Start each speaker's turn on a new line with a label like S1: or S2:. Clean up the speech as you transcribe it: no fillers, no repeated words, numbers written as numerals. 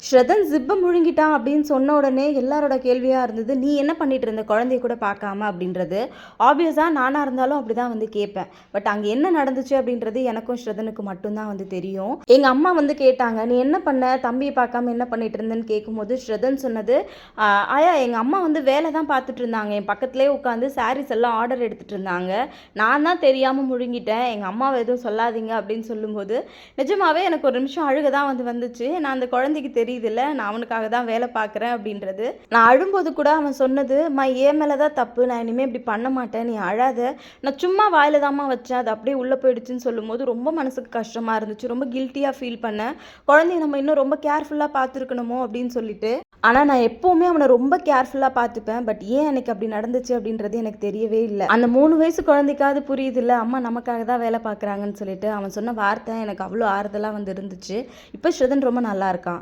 S1: ஸ்ரதன் ஜிப்ப முழுங்கிட்டான் அப்படின்னு சொன்ன உடனே எல்லாரோட கேள்வியா இருந்தது, "நீ என்ன பண்ணிட்டு இருந்த குழந்தைய கூட பார்க்காம?" அப்படின்றது. ஆப்வியஸா நானா இருந்தாலும் அப்படிதான் வந்து கேட்பேன். பட் அங்க என்ன நடந்துச்சு அப்படின்றது எனக்கும் ஸ்ரதனுக்கு மட்டும் தான் வந்து தெரியும். எங்க அம்மா வந்து கேட்டாங்க, "நீ என்ன பண்ண? தம்பிய பார்க்காம என்ன பண்ணிட்டு இருந்தன்னு?" கேட்கும்போது ஸ்ரதன் சொன்னது, ஆயா எங்க அம்மா வந்து வேலை தான் பார்த்துட்டு இருந்தாங்க. என் பக்கத்திலேயே உட்காந்து சாரீஸ் எல்லாம் ஆர்டர் எடுத்துட்டு இருந்தாங்க. நான் தான் தெரியாம முழுங்கிட்டேன். எங்க அம்மாவ எதுவும் சொல்லாதீங்க." அப்படின்னு சொல்லும்போது, நிஜமாவே எனக்கு ஒரு நிமிஷம் அழுக தான் வந்து வந்துச்சு. நான் அந்த குழந்தைக்கு தெரியுதுல்ல, நான் அவனுக்காக தான் வேலை பார்க்குறேன் அப்படின்றது. நான் அழும்போது கூட அவன் சொன்னது, "அம்மா என் மேல தான் தப்பு. நான் இனிமே இப்படி பண்ண மாட்டேன். நீ அழாத. நான் சும்மா வாயில தாம்மா வச்சேன். அது அப்படியே உள்ள போயிடுச்சுன்னு" சொல்லும்போது ரொம்ப மனசுக்கு கஷ்டமா இருந்துச்சு. ரொம்ப கில்ட்டியா ஃபீல் பண்ணேன். குழந்தைய நம்ம இன்னும் ரொம்ப கேர்ஃபுல்லா பார்த்துருக்கணுமோ அப்படின்னு சொல்லிட்டு. ஆனா நான் எப்பவுமே அவன ரொம்ப கேர்ஃபுல்லா பார்த்துப்பேன். பட் ஏன் அன்னைக்கு அப்படி நடந்துச்சு அப்படின்றது எனக்கு தெரியவே இல்ல. அந்த 3 வயசு குழந்தைக்காவது புரியுதுல்ல, அம்மா நமக்காக தான் வேலை பார்க்குறாங்கன்னு சொல்லிட்டு. அவன் சொன்ன வார்த்தை எனக்கு அவ்வளோ ஆறுதலா வந்து இருந்துச்சு. இப்ப ஸ்ருதன் ரொம்ப நல்லா இருக்கான்.